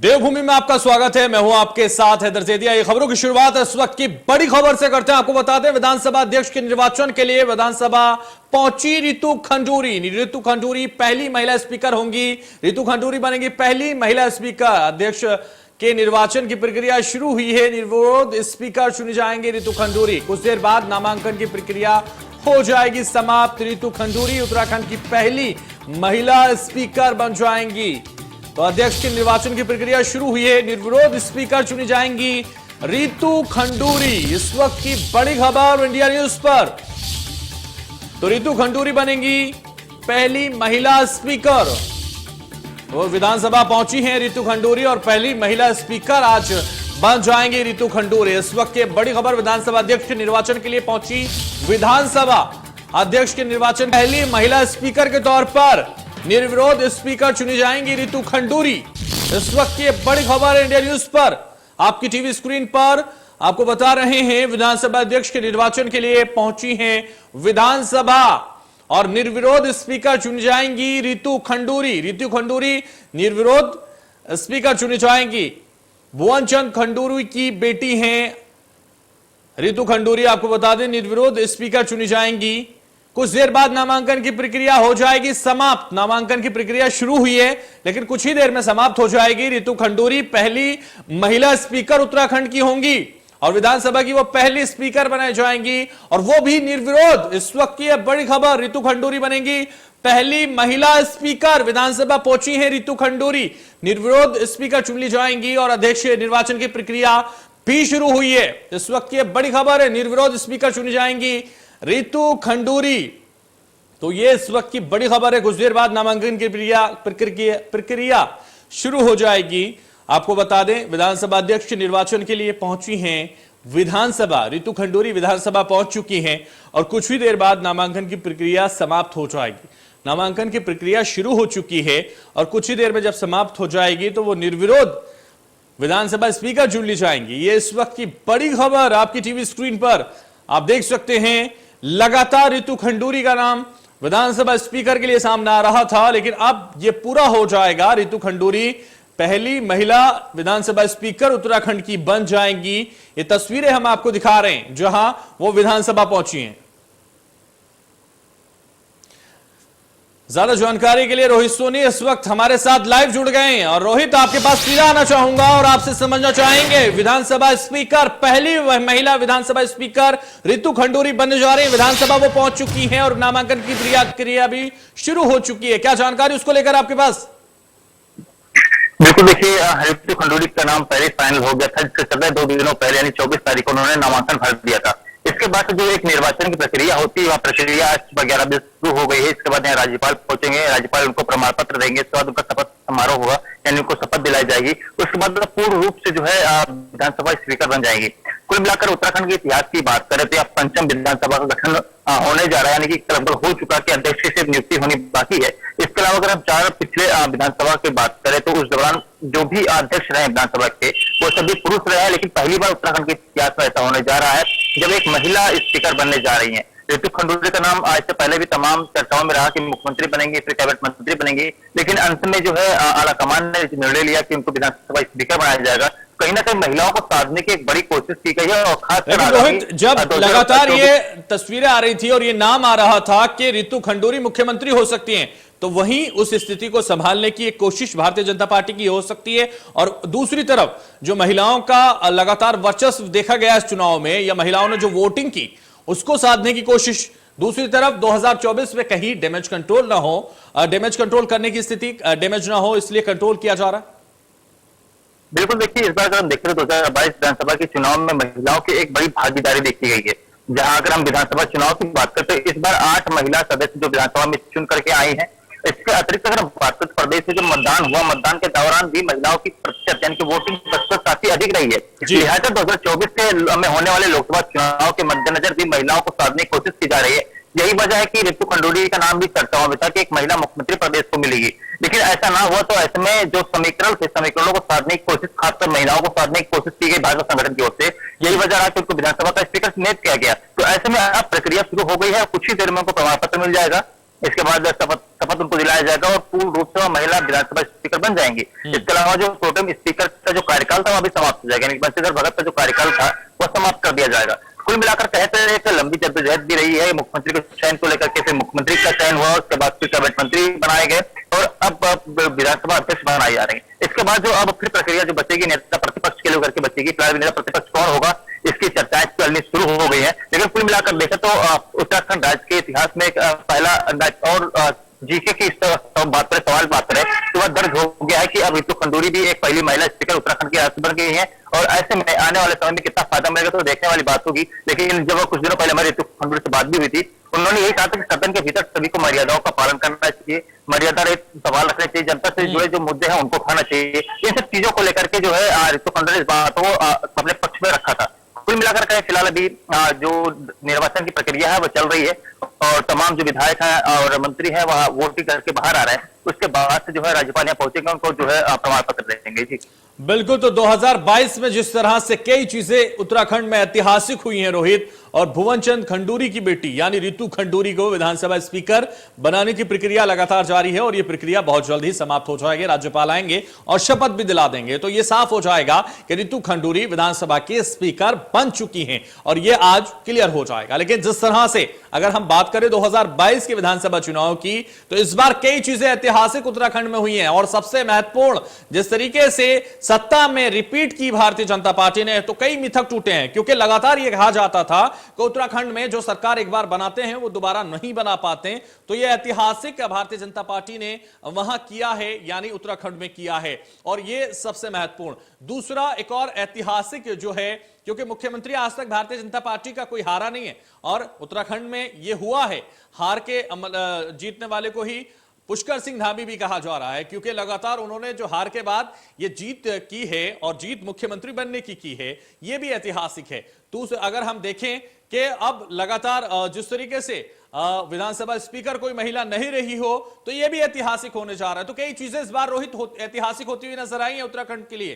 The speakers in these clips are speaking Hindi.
देवभूमि में आपका स्वागत है। मैं हूं आपके साथ हैदर जैदिया। ये खबरों की शुरुआत इस वक्त की बड़ी खबर से करते हैं। आपको बता दें, विधानसभा अध्यक्ष के निर्वाचन के लिए विधानसभा पहुंची रितु खंडूरी। रितु खंडूरी पहली महिला स्पीकर होंगी। रितु खंडूरी बनेंगी पहली महिला स्पीकर। अध्यक्ष के निर्वाचन की प्रक्रिया शुरू हुई है। निर्विरोध स्पीकर चुनी जाएंगे रितु खंडूरी। कुछ देर बाद नामांकन की प्रक्रिया हो जाएगी समाप्त। रितु खंडूरी उत्तराखंड की पहली महिला स्पीकर बन जाएंगी। तो अध्यक्ष के निर्वाचन की प्रक्रिया शुरू हुई है। निर्विरोध स्पीकर चुनी जाएंगी रितु खंडूरी। इस वक्त की बड़ी खबर इंडिया न्यूज पर। तो रितु खंडूरी बनेंगी पहली महिला स्पीकर। वो विधानसभा पहुंची हैं रितु खंडूरी और पहली महिला स्पीकर आज बन जाएंगी रितु खंडूरी। इस वक्त की बड़ी खबर, विधानसभा अध्यक्ष के निर्वाचन के लिए पहुंची विधानसभा अध्यक्ष के निर्वाचन पहली महिला स्पीकर के तौर पर निर्विरोध स्पीकर चुनी जाएंगी रितु खंडूरी। इस वक्त की बड़ी खबर इंडिया न्यूज पर आपकी टीवी स्क्रीन पर आपको बता रहे हैं। विधानसभा अध्यक्ष के निर्वाचन के लिए पहुंची हैं विधानसभा और निर्विरोध स्पीकर चुनी जाएंगी रितु खंडूरी। रितु खंडूरी निर्विरोध स्पीकर चुनी जाएंगी। भुवन चंद खंडूरी की बेटी हैं रितु खंडूरी। आपको बता दें, निर्विरोध स्पीकर चुनी जाएंगी। कुछ देर बाद नामांकन की प्रक्रिया हो जाएगी समाप्त। नामांकन की प्रक्रिया शुरू हुई है लेकिन कुछ ही देर में समाप्त हो जाएगी। रितु खंडूरी पहली महिला स्पीकर उत्तराखंड की होंगी और विधानसभा की वो पहली स्पीकर बनाई जाएंगी और वो भी निर्विरोध। इस वक्त की बड़ी खबर, रितु खंडूरी बनेंगी पहली महिला स्पीकर। विधानसभा पहुंची है रितु खंडूरी। निर्विरोध स्पीकर चुन ली जाएंगी और अध्यक्ष निर्वाचन की प्रक्रिया भी शुरू हुई है। इस वक्त की बड़ी खबर है, निर्विरोध स्पीकर चुनी जाएंगी रितु खंडूरी। तो ये इस वक्त की बड़ी खबर है। कुछ देर बाद नामांकन की प्रक्रिया शुरू हो जाएगी। आपको बता दें, विधानसभा अध्यक्ष के निर्वाचन के लिए पहुंची हैं विधानसभा। रितु खंडूरी विधानसभा पहुंच चुकी हैं और कुछ ही देर बाद नामांकन की प्रक्रिया समाप्त हो जाएगी। नामांकन की प्रक्रिया शुरू हो चुकी है और कुछ ही देर में जब समाप्त हो जाएगी तो वो निर्विरोध विधानसभा स्पीकर चुन ली जाएंगी। ये इस वक्त की बड़ी खबर आपकी टीवी स्क्रीन पर आप देख सकते हैं। लगातार रितु खंडूरी का नाम विधानसभा स्पीकर के लिए सामने आ रहा था लेकिन अब यह पूरा हो जाएगा। रितु खंडूरी पहली महिला विधानसभा स्पीकर उत्तराखंड की बन जाएंगी। ये तस्वीरें हम आपको दिखा रहे हैं जहां वो विधानसभा पहुंची हैं। ज्यादा जानकारी के लिए रोहित सोनी इस वक्त हमारे साथ लाइव जुड़ गए हैं। और रोहित, आपके पास सीधा आना चाहूंगा और आपसे समझना चाहेंगे, विधानसभा स्पीकर पहली महिला विधानसभा स्पीकर रितु खंडूरी बनने जा रही है। विधानसभा वो पहुंच चुकी हैं और नामांकन की प्रक्रिया भी शुरू हो चुकी है। क्या जानकारी उसको लेकर आपके पास? बिल्कुल, देखिए रितु खंडूरी का नाम पहले फाइनल हो गया था, जिसके चलते 2 दिनों पहले यानी 24 तारीख को उन्होंने नामांकन भर दिया था। इसके बाद जो एक निर्वाचन की प्रक्रिया होती है, वह प्रक्रिया आज सुबह 11 बजे शुरू हो गई है। इसके बाद यहाँ राज्यपाल पहुंचेंगे, राज्यपाल उनको प्रमाण पत्र देंगे। इसके बाद उनका शपथ समारोह होगा, यानी उनको शपथ दिलाई जाएगी। उसके बाद पूर्ण रूप से जो है विधानसभा स्पीकर बन जाएंगी। कुल मिलाकर उत्तराखंड के इतिहास की बात करें तो अब पंचम विधानसभा का गठन होने जा रहा है, यानी कि लगभग हो चुका कि अध्यक्ष की सिर्फ नियुक्ति होनी बाकी है। इसके अलावा अगर हम 4 पिछले विधानसभा की बात करें तो उस दौरान जो भी अध्यक्ष रहे विधानसभा के वो सभी पुरुष रहे हैं, लेकिन पहली बार उत्तराखंड के इतिहास में ऐसा होने जा रहा है जब एक महिला स्पीकर बनने जा रही है। रितु खंडूरी का नाम इससे पहले भी तमाम चर्चाओं में रहा कि मुख्यमंत्री बनेंगे, फिर कैबिनेट मंत्री बनेंगे, लेकिन अंत में जो है आला कमान ने निर्णय लिया कि उनको विधानसभा स्पीकर बनाया जाएगा। कहीं ना कहीं महिलाओं को साधने की एक बड़ी कोशिश की गई है और खासकर रोहित, जब लगातार ये तस्वीरें आ रही थी और ये नाम आ रहा था कि रितु खंडूरी मुख्यमंत्री हो सकती हैं, तो वहीं उस स्थिति को संभालने की एक कोशिश भारतीय जनता पार्टी की हो सकती है। और दूसरी तरफ जो महिलाओं का लगातार वर्चस्व देखा गया इस चुनाव में, या महिलाओं ने जो वोटिंग की उसको साधने की कोशिश। दूसरी तरफ 2024 में कहीं डैमेज कंट्रोल ना हो, डैमेज कंट्रोल करने की स्थिति, डैमेज ना हो इसलिए कंट्रोल किया जा रहा है। बिल्कुल, देखिए इस बार अगर हम देखते हैं 2022 विधानसभा के चुनाव में महिलाओं की एक बड़ी भागीदारी देखी गई है। जहां अगर हम विधानसभा चुनाव की बात करते हैं, इस बार 8 महिला सदस्य जो विधानसभा में चुन करके आई हैं। इसके अतिरिक्त अगर हम बात करें प्रदेश में जो मतदान हुआ, मतदान के दौरान भी महिलाओं की प्रतिशत यानी कि वोटिंग प्रतिशत काफी अधिक रही है। लिहाजा 2024 में होने वाले लोकसभा चुनाव के मद्देनजर भी महिलाओं को साधने की कोशिश की जा रही है। यही वजह है कि रितु खंडूरी का नाम भी चर्चाओं में था कि एक महिला मुख्यमंत्री प्रदेश को मिलेगी, लेकिन ऐसा ना हुआ। तो ऐसे में जो समीकरण थे, समीकरणों को साधने की कोशिश, खासकर महिलाओं को साधने की कोशिश की गई भाजपा संगठन की ओर से। यही वजह रहा कि उनको विधानसभा का स्पीकर नियुक्त किया गया। तो ऐसे में अब प्रक्रिया शुरू हो गई है, कुछ ही देर में उनको प्रमाण पत्र मिल जाएगा। इसके बाद शपथ उनको दिलाया जाएगा और पूर्ण रूप से वह महिला विधानसभा स्पीकर बन जाएंगी। इसके अलावा जो प्रोटेम स्पीकर का जो कार्यकाल था वह भी समाप्त हो जाएगा, यानी बंशीधर भगत का जो कार्यकाल था वह समाप्त कर दिया जाएगा। कुल मिलाकर कहते हैं एक लंबी जद्दोजहद भी रही है मुख्यमंत्री के चयन को लेकर के। फिर मुख्यमंत्री का चयन हुआ, उसके बाद फिर कैबिनेट मंत्री बनाए गए और अब विधानसभा अध्यक्ष बनाई जा रही है। इसके बाद जो अब फिर प्रक्रिया जो बचेगी नेता प्रतिपक्ष के लिए करके बचेगी, फिलहाल नेता प्रतिपक्ष कौन होगा इसकी चर्चाएं चलनी शुरू हो गई है। लेकिन कुल मिलाकर देखें तो उत्तराखंड राज्य के इतिहास में एक पहला और जीके की इस बात पर सवाल बात करें तो वह दर्ज हो गया है कि अब रितु खंडूरी भी एक पहली महिला स्पीकर उत्तराखंड की राज्यसभा बन गई है और ऐसे में आने वाले समय में कितना फायदा मिलेगा तो देखने वाली बात होगी। लेकिन जब कुछ दिनों पहले हमारी रितु खंडूरी से बात भी हुई थी, उन्होंने यही कहा था कि सदन के भीतर सभी को मर्यादाओं का पालन करना चाहिए, मर्यादा रहित सवाल रखने चाहिए, जनता से जुड़े जो मुद्दे हैं उनको उठाना चाहिए। इन सब चीजों को लेकर के जो है रितु खंडूरी ने इस बात को अपने पक्ष में रखा था। कुल मिलाकर के फिलहाल अभी जो निर्वाचन की प्रक्रिया है वो चल रही है और तमाम जो विधायक हैं और मंत्री हैं वह वोटिंग करके बाहर आ रहे हैं। उसके बाद से जो है राज्यपाल यहाँ पहुंचेंगे, उनको जो है प्रमाण पत्र देंगे। जी बिल्कुल, तो 2022 में जिस तरह से कई चीजें उत्तराखंड में ऐतिहासिक हुई हैं रोहित, और भुवन चंद खंडूरी की बेटी यानी रितु खंडूरी को विधानसभा स्पीकर बनाने की प्रक्रिया लगातार जारी है और यह प्रक्रिया बहुत जल्द ही समाप्त हो जाएगी। राज्यपाल आएंगे और शपथ भी दिला देंगे तो यह साफ हो जाएगा कि रितु खंडूरी विधानसभा के स्पीकर बन चुकी हैं और यह आज क्लियर हो जाएगा। लेकिन जिस तरह से अगर हम बात करें 2022 के विधानसभा चुनाव की, तो इस बार कई चीजें ऐतिहासिक उत्तराखंड में हुई हैं और सबसे महत्वपूर्ण जिस तरीके से सत्ता में रिपीट की भारतीय जनता पार्टी ने, तो कई मिथक टूटे हैं। क्योंकि लगातार यह कहा जाता था कि उत्तराखंड में जो सरकार एक बार बनाते हैं वो दोबारा नहीं बना पाते, तो यह ऐतिहासिक भारतीय जनता पार्टी ने वहां किया है, यानी उत्तराखंड में किया है और यह सबसे महत्वपूर्ण। दूसरा एक और ऐतिहासिक जो है, क्योंकि मुख्यमंत्री आज तक भारतीय जनता पार्टी का कोई हारा नहीं है और उत्तराखंड में यह हुआ है, हार के जीतने वाले को ही पुष्कर सिंह धामी भी कहा जा रहा है, क्योंकि लगातार उन्होंने जो हार के बाद ये जीत की है और जीत मुख्यमंत्री बनने की है, ये भी ऐतिहासिक है। तो अगर हम देखें कि अब लगातार जिस तरीके से विधानसभा स्पीकर कोई महिला नहीं रही हो, तो यह भी ऐतिहासिक होने जा रहा है। तो कई चीजें इस बार रोहित ऐतिहासिक होती हुई नजर आई है उत्तराखंड के लिए।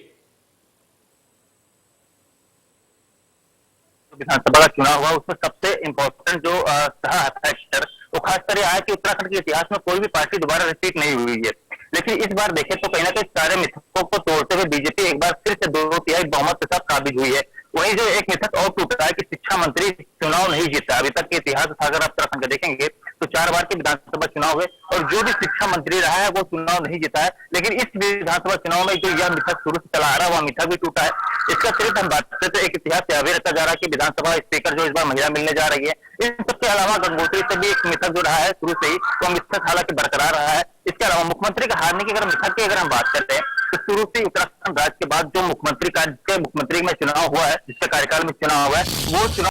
विधानसभा का चुनाव हुआ उसमें सबसे इंपॉर्टेंट जो फैक्टर वो खासकर यह है कि उत्तराखंड के इतिहास में कोई भी पार्टी दोबारा रिपीट नहीं हुई है। लेकिन इस बार देखें तो कहीं ना कहीं सारे मिथकों को तोड़ते हुए बीजेपी एक बार फिर से 2/3 बहुमत के साथ काबिज हुई है। वहीं जो एक मिथक और टूटा है कि शिक्षा मंत्री चुनाव नहीं जीता। अभी तक के इतिहास अगर आप उत्तराखंड का देखेंगे तो 4 बार के विधानसभा चुनाव हुए और जो भी शिक्षा मंत्री रहा है वो चुनाव नहीं जीता है। लेकिन इस विधानसभा चुनाव में जो यह मिथक शुरू से चला आ रहा है वह मिथक भी टूटा है। इसका अतिरिक्त हम बात करते तो एक इतिहास यह भी रखा जा रहा है कि विधानसभा स्पीकर जो इस बार महिला मिलने जा रही है। इन सबके अलावा गंगोत्री से भी एक मिथक जो रहा है शुरू से ही, तो मिथक हालांकि बरकरार रहा है। इसके अलावा मुख्यमंत्री का हारने की अगर मिथक की अगर हम बात करते हैं तो शुरू से उत्तराखंड राज्य के बाद जो मुख्यमंत्री में चुनाव हुआ है, जिसके कार्यकाल में चुनाव हुआ है, वो चुनाव